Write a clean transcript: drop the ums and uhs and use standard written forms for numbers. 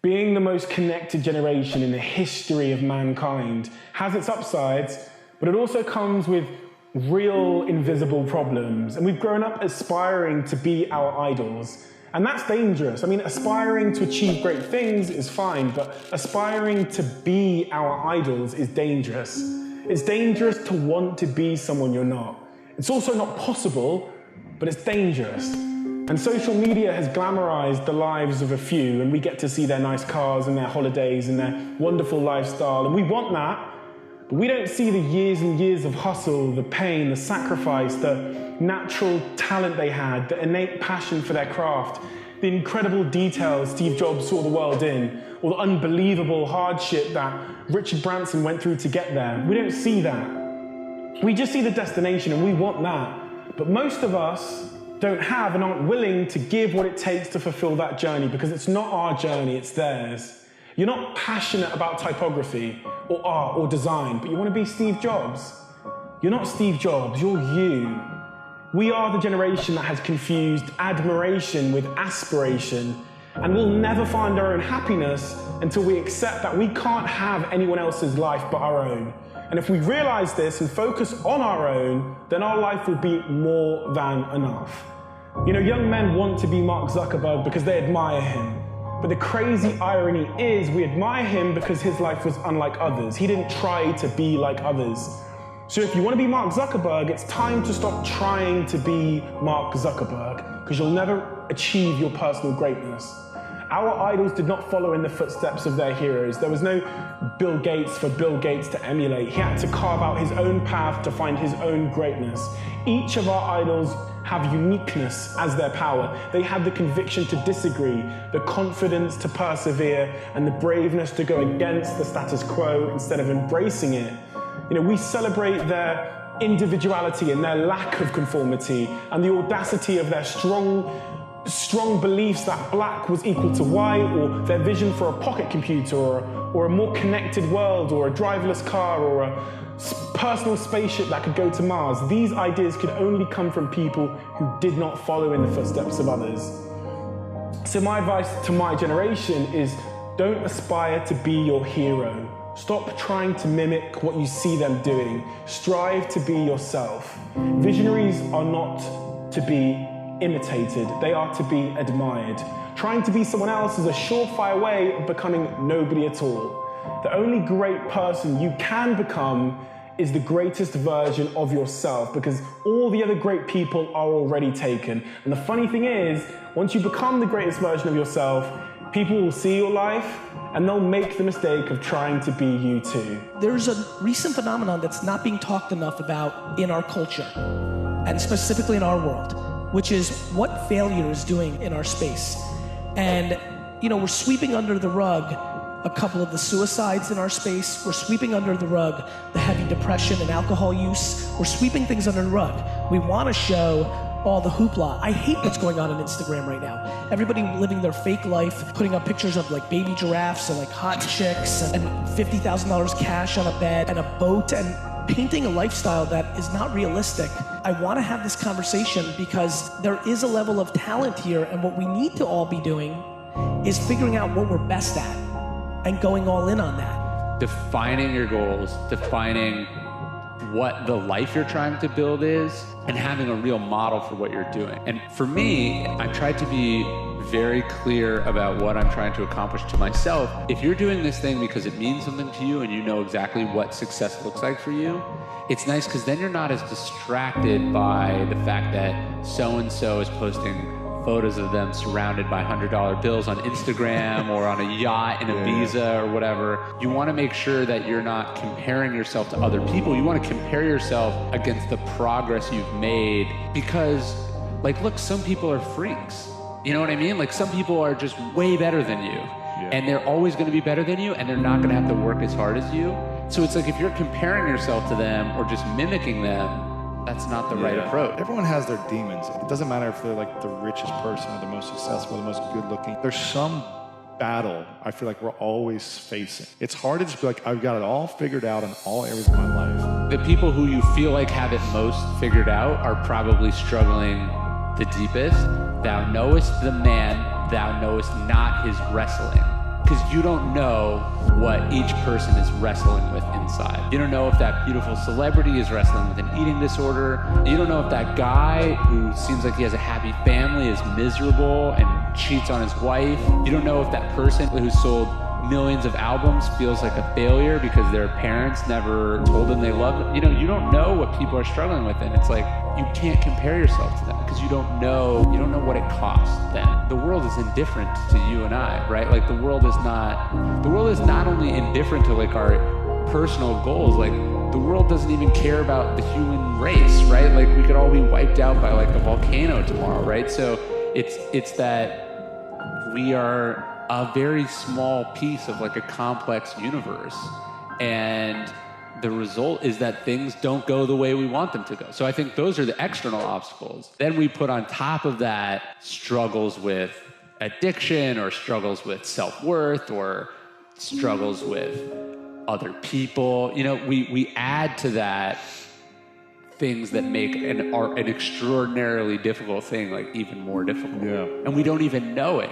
Being the most connected generation in the history of mankind has its upsides, but it also comes with real invisible problems. And we've grown up aspiring to be our idols. And that's dangerous. I mean, aspiring to achieve great things is fine, but aspiring to be our idols is dangerous. It's dangerous to want to be someone you're not. It's also not possible, but it's dangerous. And social media has glamorized the lives of a few, and we get to see their nice cars and their holidays and their wonderful lifestyle, and we want that, but we don't see the years and years of hustle, the pain, the sacrifice, the natural talent they had, the innate passion for their craft, the incredible details Steve Jobs saw the world in, or the unbelievable hardship that Richard Branson went through to get there. We don't see that. We just see the destination, and we want that. But most of us don't have and aren't willing to give what it takes to fulfill that journey, because it's not our journey, it's theirs. You're not passionate about typography or art or design, but you want to be Steve Jobs. You're not Steve Jobs, you're you. We are the generation that has confused admiration with aspiration, and we'll never find our own happiness until we accept that we can't have anyone else's life but our own. And if we realize this and focus on our own, then our life will be more than enough. You know, young men want to be Mark Zuckerberg because they admire him. But the crazy irony is we admire him because his life was unlike others. He didn't try to be like others. So if you want to be Mark Zuckerberg, it's time to stop trying to be Mark Zuckerberg, because you'll never achieve your personal greatness. Our idols did not follow in the footsteps of their heroes. There was no Bill Gates for Bill Gates to emulate. He had to carve out his own path to find his own greatness. Each of our idols have uniqueness as their power. They had the conviction to disagree, the confidence to persevere, and the braveness to go against the status quo instead of embracing it. You know, we celebrate their individuality and their lack of conformity, and the audacity of their strong beliefs that black was equal to white, or their vision for a pocket computer, or a more connected world, or a driverless car, or a personal spaceship that could go to Mars. These ideas could only come from people who did not follow in the footsteps of others. So my advice to my generation is, don't aspire to be your hero. Stop trying to mimic what you see them doing. Strive to be yourself. Visionaries are not to be imitated, they are to be admired. Trying to be someone else is a surefire way of becoming nobody at all. The only great person you can become is the greatest version of yourself, because all the other great people are already taken. And the funny thing is, once you become the greatest version of yourself, people will see your life and they'll make the mistake of trying to be you too. There's a recent phenomenon that's not being talked enough about in our culture, and specifically in our world, which is what failure is doing in our space. And, you know, we're sweeping under the rug a couple of the suicides in our space. We're sweeping under the rug the heavy depression and alcohol use. We're sweeping things under the rug. We want to show all the hoopla. I hate what's going on Instagram right now. Everybody living their fake life, putting up pictures of like baby giraffes and like hot chicks and $50,000 cash on a bed and a boat, and painting a lifestyle that is not realistic. I want to have this conversation because there is a level of talent here, and what we need to all be doing is figuring out what we're best at and going all in on that. Defining your goals, defining what the life you're trying to build is, and having a real model for what you're doing. And for me, I tried to be very clear about what I'm trying to accomplish to myself. If you're doing this thing because it means something to you and you know exactly what success looks like for you, it's nice because then you're not as distracted by the fact that so-and-so is posting photos of them surrounded by $100 bills on Instagram or on a yacht in Ibiza or whatever. You want to make sure that you're not comparing yourself to other people. You want to compare yourself against the progress you've made, because, like, look, some people are freaks. You know what I mean? Like, some people are just way better than you, and they're always going to be better than you, and they're not going to have to work as hard as you. So it's like, if you're comparing yourself to them or just mimicking them, that's not the right approach. Everyone has their demons. It doesn't matter if they're like the richest person or the most successful or the most good looking. There's some battle I feel like we're always facing. It's hard to just be like, I've got it all figured out in all areas of my life. The people who you feel like have it most figured out are probably struggling the deepest. Thou knowest the man, thou knowest not his wrestling. because you don't know what each person is wrestling with inside. You don't know if that beautiful celebrity is wrestling with an eating disorder. You don't know if that guy who seems like he has a happy family is miserable and cheats on his wife. You don't know if that person who sold millions of albums feels like a failure because their parents never told them they loved them. You don't know what people are struggling with, and it's like you can't compare yourself to them because you don't know what it costs them. The world is indifferent to you and I, right? Like the world is not only indifferent to like our personal goals, like the world doesn't even care about the human race, right? Like we could all be wiped out by like a volcano tomorrow, right? So it's that we are a very small piece of like a complex universe, and the result is that things don't go the way we want them to go. So I think those are the external obstacles. Then we put on top of that struggles with addiction or struggles with self-worth or struggles with other people. We add to that things that make an extraordinarily difficult thing like even more difficult. Yeah. And we don't even know it.